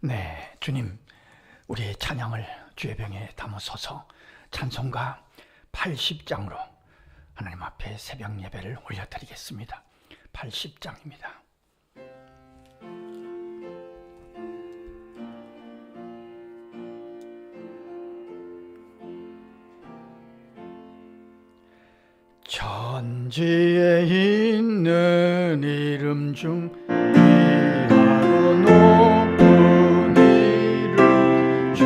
네, 주님, 우리의 찬양을 주의 병에 담으소서. 찬송가 80장으로 하나님 앞에 새벽 예배를 올려드리겠습니다. 80장입니다. 천지에 있는 이름 중 귀하고 높은 이름, 주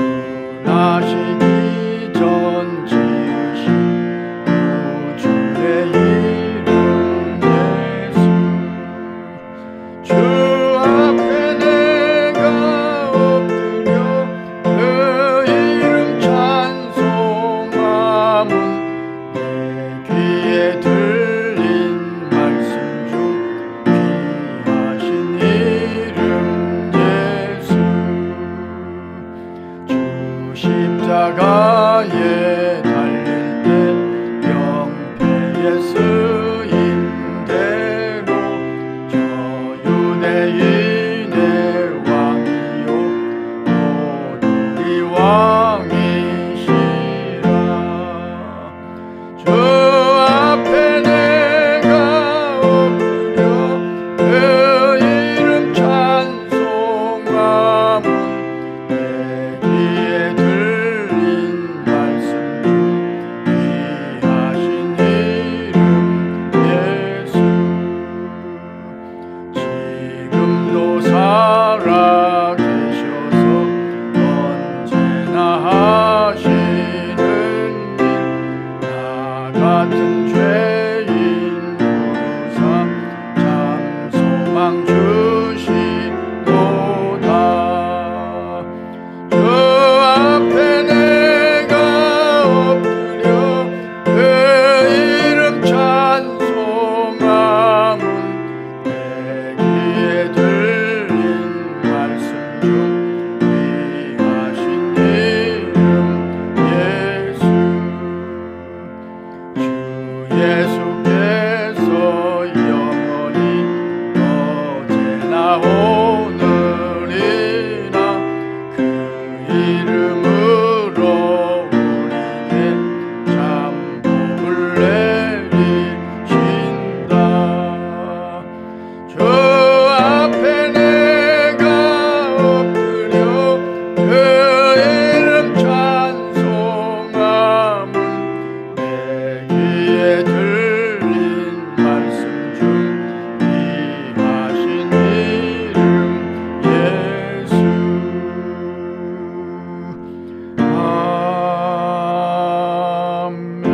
나시기 전 지으신 구주의 이름 예수. 주 앞에 내가 엎드려 그 이름 찬송함은 내 귀에 들린 말씀 중 귀하신 이름 예수. 주 십자가에 달릴 때 병폐에 쓰인 대로 저 유대인의 왕이요 곧 우리 왕이시라. 주 앞에 내가 엎드려 그 이름 찬송함은 내 귀에 들린 말씀 중 귀하신 이름 예수. 지금도 살아계셔서 언제나 하시는 일, 나 같은 죄인 부르사 참 소망 주시도다. 주 앞에 내가 엎드려 그 이름 찬송함은 내 귀에 들린 말씀 중 귀하신 이름 예수. 주 예수께서 영원히 어제나 오늘이나 그 이름으로 우리에게 참 복을 내리신다. 주 앞에 내가 엎드려 그 이름 찬송함은 내 귀에 들린 말씀 중 귀하신 이름 예수. 아멘.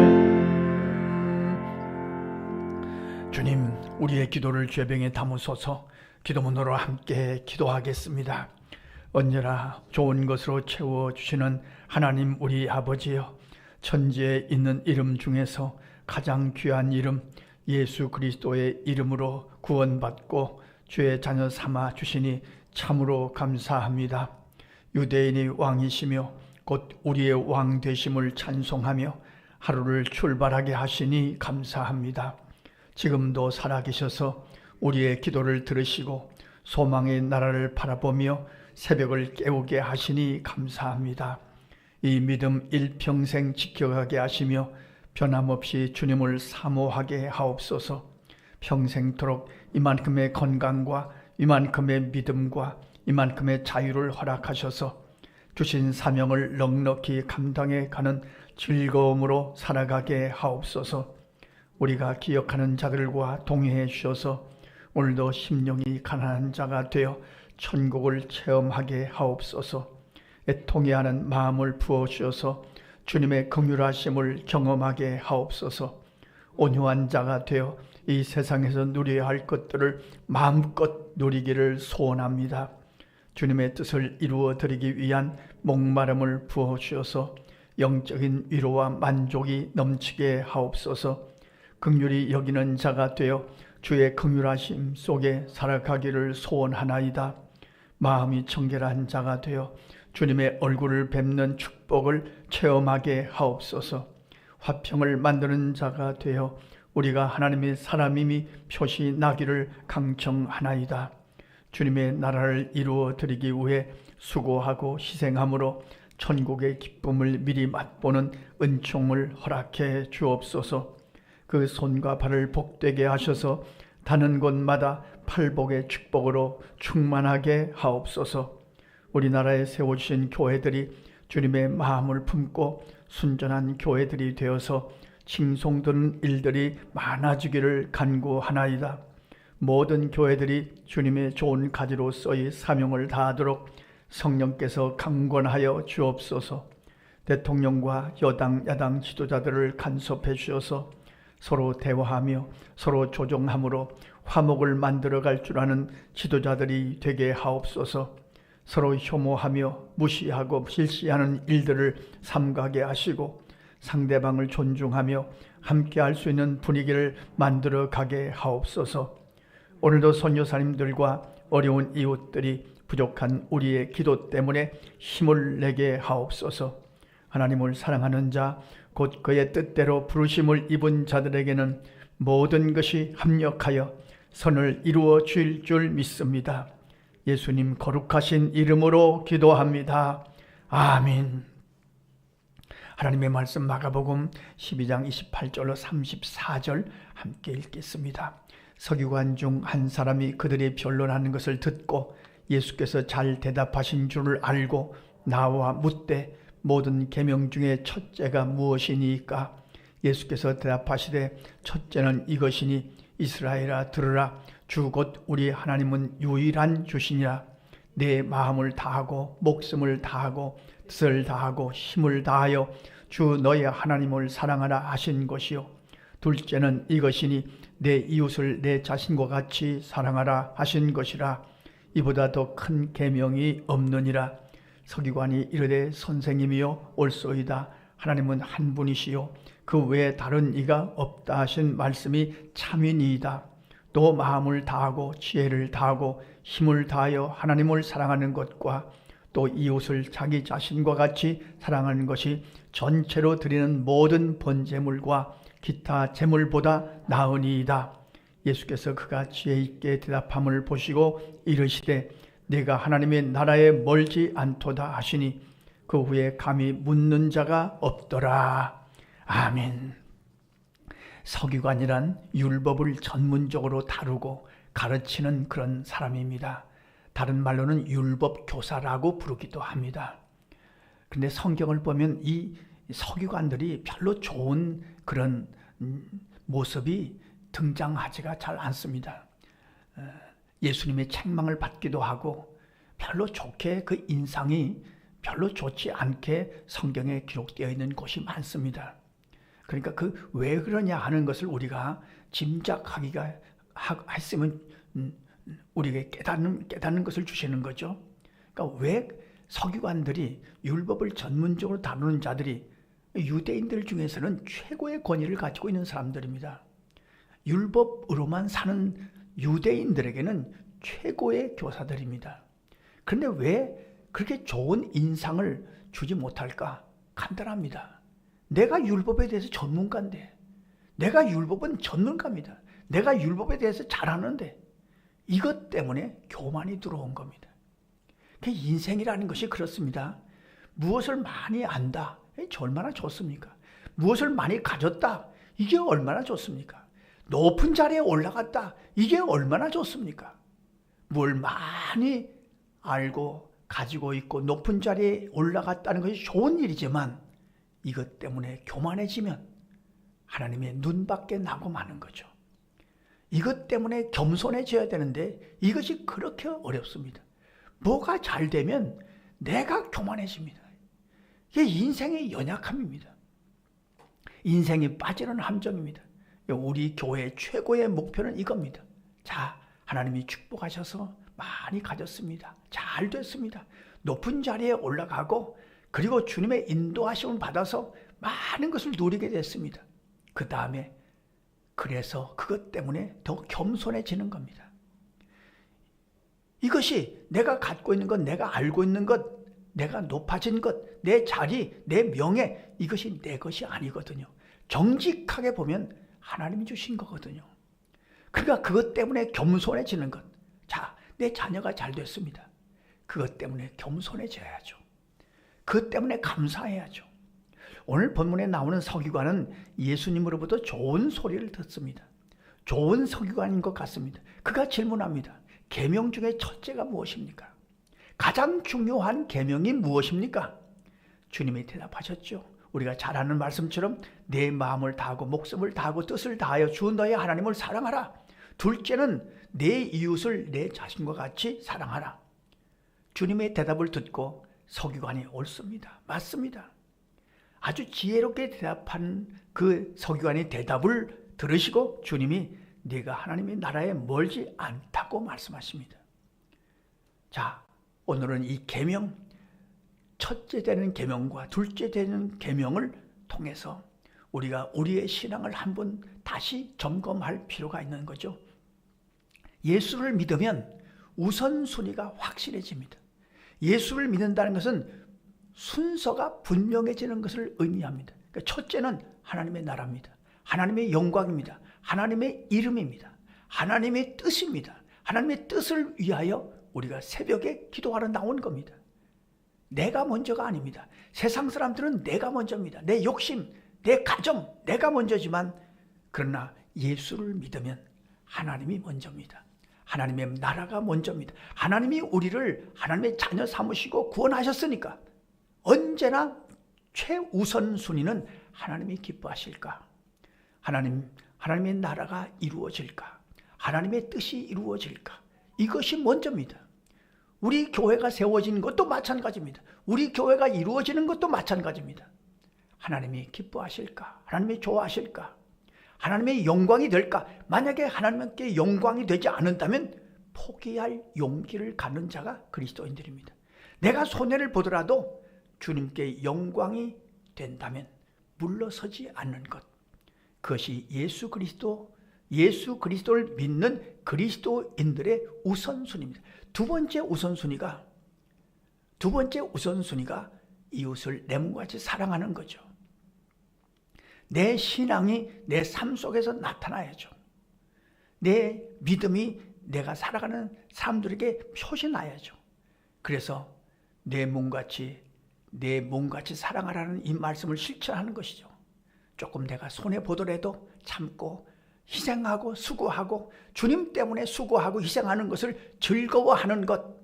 주님, 우리의 기도를 죄병에 담으소서. 기도문으로 함께 기도하겠습니다. 언제나 좋은 것으로 채워주시는 하나님 우리 아버지여, 천지에 있는 이름 중에서 가장 귀한 이름 예수 그리스도의 이름으로 구원받고 주의 자녀 삼아 주시니 참으로 감사합니다. 유대인의 왕이시며 곧 우리의 왕 되심을 찬송하며 하루를 출발하게 하시니 감사합니다. 지금도 살아계셔서 우리의 기도를 들으시고 소망의 나라를 바라보며 새벽을 깨우게 하시니 감사합니다. 이 믿음 일평생 지켜가게 하시며 변함없이 주님을 사모하게 하옵소서. 평생토록 이만큼의 건강과 이만큼의 믿음과 이만큼의 자유를 허락하셔서 주신 사명을 넉넉히 감당해 가는 즐거움으로 살아가게 하옵소서. 우리가 기억하는 자들과 동행해 주셔서 오늘도 심령이 가난한 자가 되어 천국을 체험하게 하옵소서. 애통해하는 마음을 부어주셔서 주님의 긍휼하심을 경험하게 하옵소서. 온유한 자가 되어 이 세상에서 누려야 할 것들을 마음껏 누리기를 소원합니다. 주님의 뜻을 이루어 드리기 위한 목마름을 부어주셔서 영적인 위로와 만족이 넘치게 하옵소서. 긍휼히 여기는 자가 되어 주의 긍휼하심 속에 살아가기를 소원하나이다. 마음이 청결한 자가 되어 주님의 얼굴을 뵙는 축복을 체험하게 하옵소서. 화평을 만드는 자가 되어 우리가 하나님의 사람임이 표시 나기를 강청하나이다. 주님의 나라를 이루어 드리기 위해 수고하고 희생함으로 천국의 기쁨을 미리 맛보는 은총을 허락해 주옵소서. 그 손과 발을 복되게 하셔서 다는 곳마다 팔복의 축복으로 충만하게 하옵소서. 우리나라에 세워주신 교회들이 주님의 마음을 품고 순전한 교회들이 되어서 칭송드는 일들이 많아지기를 간구하나이다. 모든 교회들이 주님의 좋은 가지로서의 사명을 다하도록 성령께서 강권하여 주옵소서. 대통령과 여당, 야당 지도자들을 간섭해 주셔서 서로 대화하며 서로 조정함으로 화목을 만들어갈 줄 아는 지도자들이 되게 하옵소서. 서로 혐오하며 무시하고 실시하는 일들을 삼가게 하시고 상대방을 존중하며 함께할 수 있는 분위기를 만들어 가게 하옵소서. 오늘도 선교사님들과 어려운 이웃들이 부족한 우리의 기도 때문에 힘을 내게 하옵소서. 하나님을 사랑하는 자, 곧 그의 뜻대로 부르심을 입은 자들에게는 모든 것이 합력하여 선을 이루어 줄 줄 믿습니다. 예수님 거룩하신 이름으로 기도합니다. 아멘. 하나님의 말씀 마가복음 12장 28절로 34절 함께 읽겠습니다. 서기관 중 한 사람이 그들이 변론하는 것을 듣고 예수께서 잘 대답하신 줄을 알고 나와 묻되 모든 계명 중에 첫째가 무엇이니까? 예수께서 대답하시되 첫째는 이것이니 이스라엘아 들으라. 주 곧 우리 하나님은 유일한 주시니라. 내 마음을 다하고 목숨을 다하고 뜻을 다하고 힘을 다하여 주 너의 하나님을 사랑하라 하신 것이요. 둘째는 이것이니 내 이웃을 내 자신과 같이 사랑하라 하신 것이라. 이보다 더 큰 계명이 없느니라. 서기관이 이르되 선생님이여 옳소이다. 하나님은 한 분이시요 그 외에 다른 이가 없다 하신 말씀이 참이니이다. 또 마음을 다하고 지혜를 다하고 힘을 다하여 하나님을 사랑하는 것과 또 이웃을 자기 자신과 같이 사랑하는 것이 전체로 드리는 모든 번제물과 기타 제물보다 나으니이다. 예수께서 그가 지혜 있게 대답함을 보시고 이르시되 내가 하나님의 나라에 멀지 않도다 하시니 그 후에 감히 묻는 자가 없더라. 아멘. 서기관이란 율법을 전문적으로 다루고 가르치는 그런 사람입니다. 다른 말로는 율법 교사라고 부르기도 합니다. 그런데 성경을 보면 이 서기관들이 별로 좋은 그런 모습이 등장하지가 잘 않습니다. 예수님의 책망을 받기도 하고 별로 좋게 그 인상이 별로 좋지 않게 성경에 기록되어 있는 곳이 많습니다. 그러니까 그 왜 그러냐 하는 것을 우리가 짐작하기가 했으면 우리에게 깨닫는 것을 주시는 거죠. 그러니까 왜 서기관들이 율법을 전문적으로 다루는 자들이 유대인들 중에서는 최고의 권위를 가지고 있는 사람들입니다. 율법으로만 사는 유대인들에게는 최고의 교사들입니다. 그런데 왜 그렇게 좋은 인상을 주지 못할까? 간단합니다. 내가 율법에 대해서 전문가인데, 내가 율법은 전문가입니다. 내가 율법에 대해서 잘 아는데 이것 때문에 교만이 들어온 겁니다. 인생이라는 것이 그렇습니다. 무엇을 많이 안다, 이게 얼마나 좋습니까? 무엇을 많이 가졌다, 이게 얼마나 좋습니까? 높은 자리에 올라갔다, 이게 얼마나 좋습니까? 뭘 많이 알고 가지고 있고 높은 자리에 올라갔다는 것이 좋은 일이지만 이것 때문에 교만해지면 하나님의 눈밖에 나고 마는 거죠. 이것 때문에 겸손해져야 되는데 이것이 그렇게 어렵습니다. 뭐가 잘 되면 내가 교만해집니다. 이게 인생의 연약함입니다. 인생이 빠지는 함정입니다. 우리 교회의 최고의 목표는 이겁니다. 자, 하나님이 축복하셔서 많이 가졌습니다. 잘 됐습니다. 높은 자리에 올라가고 그리고 주님의 인도하심을 받아서 많은 것을 누리게 됐습니다. 그 다음에 그래서 그것 때문에 더 겸손해지는 겁니다. 이것이 내가 갖고 있는 것, 내가 알고 있는 것, 내가 높아진 것, 내 자리, 내 명예, 이것이 내 것이 아니거든요. 정직하게 보면 하나님이 주신 거거든요. 그러니까 그것 때문에 겸손해지는 것. 자, 내 자녀가 잘 됐습니다. 그것 때문에 겸손해져야죠. 그것 때문에 감사해야죠. 오늘 본문에 나오는 서기관은 예수님으로부터 좋은 소리를 듣습니다. 좋은 서기관인 것 같습니다. 그가 질문합니다. 계명 중에 첫째가 무엇입니까? 가장 중요한 계명이 무엇입니까? 주님이 대답하셨죠. 우리가 잘 아는 말씀처럼 내 마음을 다하고 목숨을 다하고 뜻을 다하여 주 너의 하나님을 사랑하라. 둘째는 내 이웃을 내 자신과 같이 사랑하라. 주님의 대답을 듣고 서기관이 옳습니다. 맞습니다. 아주 지혜롭게 대답한 그 서기관의 대답을 들으시고 주님이 네가 하나님의 나라에 멀지 않다고 말씀하십니다. 자, 오늘은 이 계명, 첫째 되는 계명과 둘째 되는 계명을 통해서 우리가 우리의 신앙을 한번 다시 점검할 필요가 있는 거죠. 예수를 믿으면 우선순위가 확실해집니다. 예수를 믿는다는 것은 순서가 분명해지는 것을 의미합니다. 그러니까 첫째는 하나님의 나라입니다. 하나님의 영광입니다. 하나님의 이름입니다. 하나님의 뜻입니다. 하나님의 뜻을 위하여 우리가 새벽에 기도하러 나온 겁니다. 내가 먼저가 아닙니다. 세상 사람들은 내가 먼저입니다. 내 욕심, 내 가정, 내가 먼저지만 그러나 예수를 믿으면 하나님이 먼저입니다. 하나님의 나라가 먼저입니다. 하나님이 우리를 하나님의 자녀 삼으시고 구원하셨으니까 언제나 최우선 순위는 하나님이 기뻐하실까? 하나님의 나라가 이루어질까? 하나님의 뜻이 이루어질까? 이것이 먼저입니다. 우리 교회가 세워지는 것도 마찬가지입니다. 우리 교회가 이루어지는 것도 마찬가지입니다. 하나님이 기뻐하실까? 하나님이 좋아하실까? 하나님의 영광이 될까? 만약에 하나님께 영광이 되지 않는다면 포기할 용기를 갖는 자가 그리스도인들입니다. 내가 손해를 보더라도 주님께 영광이 된다면 물러서지 않는 것. 그것이 예수 그리스도를 믿는 그리스도인들의 우선순위입니다. 두 번째 우선순위가 이웃을 내 몸같이 사랑하는 거죠. 내 신앙이 내 삶 속에서 나타나야죠. 내 믿음이 내가 살아가는 사람들에게 표시나야죠. 그래서 내 몸같이 사랑하라는 이 말씀을 실천하는 것이죠. 조금 내가 손해보더라도 참고 희생하고 수고하고 주님 때문에 수고하고 희생하는 것을 즐거워하는 것,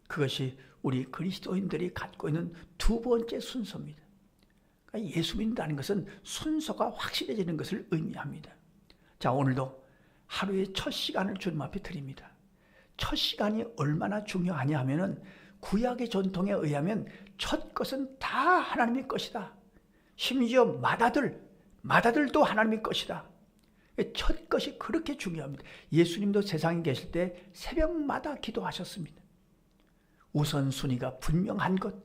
그것이 우리 그리스도인들이 갖고 있는 두 번째 순서입니다. 그러니까 예수 믿는다는 것은 순서가 확실해지는 것을 의미합니다. 자, 오늘도 하루의 첫 시간을 주님 앞에 드립니다. 첫 시간이 얼마나 중요하냐 하면은 구약의 전통에 의하면 첫 것은 다 하나님의 것이다. 심지어 맏아들도 하나님의 것이다. 첫 것이 그렇게 중요합니다. 예수님도 세상에 계실 때 새벽마다 기도하셨습니다. 우선순위가 분명한 것,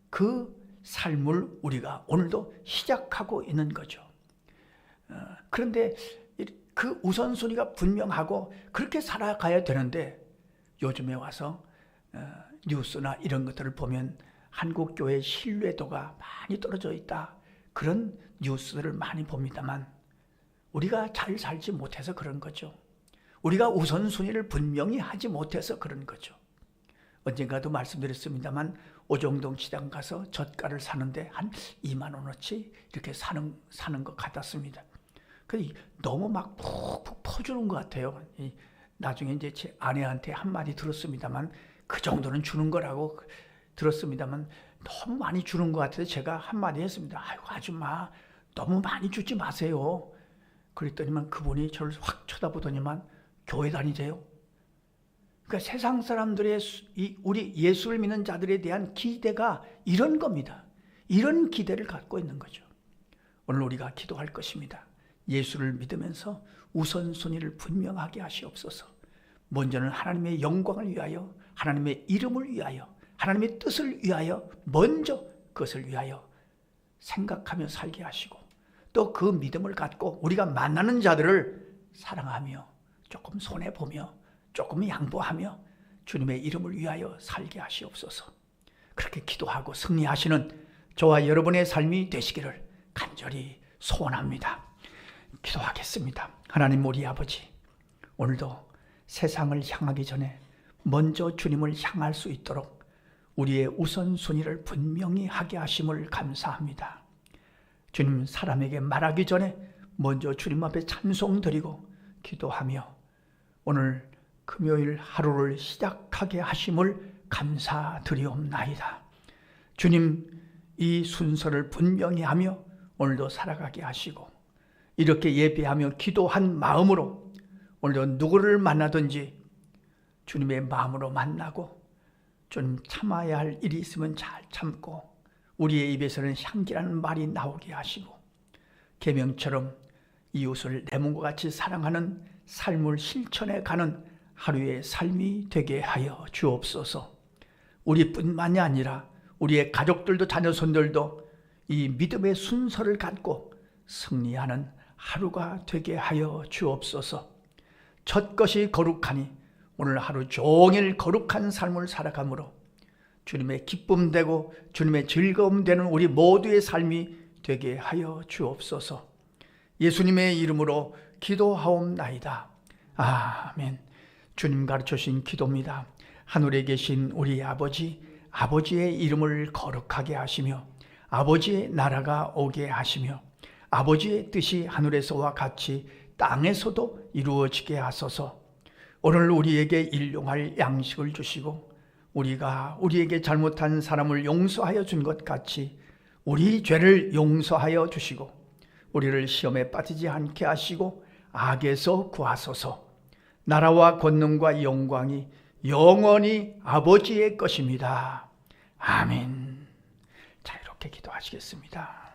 그 삶을 우리가 오늘도 시작하고 있는 거죠. 그런데 그 우선순위가 분명하고 그렇게 살아가야 되는데 요즘에 와서 뉴스나 이런 것들을 보면 한국교회의 신뢰도가 많이 떨어져 있다, 그런 뉴스들을 많이 봅니다만 우리가 잘 살지 못해서 그런 거죠. 우리가 우선순위를 분명히 하지 못해서 그런 거죠. 언젠가도 말씀드렸습니다만 오정동 시장 가서 젓갈을 사는데 한 2만 원어치 이렇게 사는 것 같았습니다. 너무 막 푹푹 퍼주는 것 같아요. 나중에 이제 제 아내한테 한마디 들었습니다만 그 정도는 주는 거라고 들었습니다만 너무 많이 주는 것 같아서 제가 한마디 했습니다. 아이고 아줌마 너무 많이 주지 마세요. 그랬더니만 그분이 저를 확 쳐다보더니만 교회 다니세요? 그러니까 세상 사람들의 우리 예수를 믿는 자들에 대한 기대가 이런 겁니다. 이런 기대를 갖고 있는 거죠. 오늘 우리가 기도할 것입니다. 예수를 믿으면서 우선순위를 분명하게 하시옵소서. 먼저는 하나님의 영광을 위하여, 하나님의 이름을 위하여, 하나님의 뜻을 위하여 먼저 그것을 위하여 생각하며 살게 하시고 또 그 믿음을 갖고 우리가 만나는 자들을 사랑하며 조금 손해보며 조금 양보하며 주님의 이름을 위하여 살게 하시옵소서. 그렇게 기도하고 승리하시는 저와 여러분의 삶이 되시기를 간절히 소원합니다. 기도하겠습니다. 하나님 우리 아버지, 오늘도 세상을 향하기 전에 먼저 주님을 향할 수 있도록 우리의 우선순위를 분명히 하게 하심을 감사합니다. 주님, 사람에게 말하기 전에 먼저 주님 앞에 찬송드리고 기도하며 오늘 금요일 하루를 시작하게 하심을 감사드리옵나이다. 주님, 이 순서를 분명히 하며 오늘도 살아가게 하시고 이렇게 예배하며 기도한 마음으로 오늘도 누구를 만나든지 주님의 마음으로 만나고 좀 참아야 할 일이 있으면 잘 참고 우리의 입에서는 향기라는 말이 나오게 하시고 계명처럼 이웃을 내 몸과 같이 사랑하는 삶을 실천해 가는 하루의 삶이 되게 하여 주옵소서. 우리뿐만이 아니라 우리의 가족들도 자녀손들도 이 믿음의 순서를 갖고 승리하는 하루가 되게 하여 주옵소서. 첫 것이 거룩하니 오늘 하루 종일 거룩한 삶을 살아가므로 주님의 기쁨 되고 주님의 즐거움 되는 우리 모두의 삶이 되게 하여 주옵소서. 예수님의 이름으로 기도하옵나이다. 아멘. 주님 가르쳐주신 기도입니다. 하늘에 계신 우리 아버지, 아버지의 이름을 거룩하게 하시며 아버지의 나라가 오게 하시며 아버지의 뜻이 하늘에서와 같이 땅에서도 이루어지게 하소서. 오늘 우리에게 일용할 양식을 주시고 우리가 우리에게 잘못한 사람을 용서하여 준 것 같이 우리 죄를 용서하여 주시고 우리를 시험에 빠지지 않게 하시고 악에서 구하소서. 나라와 권능과 영광이 영원히 아버지의 것입니다. 아멘. 자, 이렇게 기도하시겠습니다.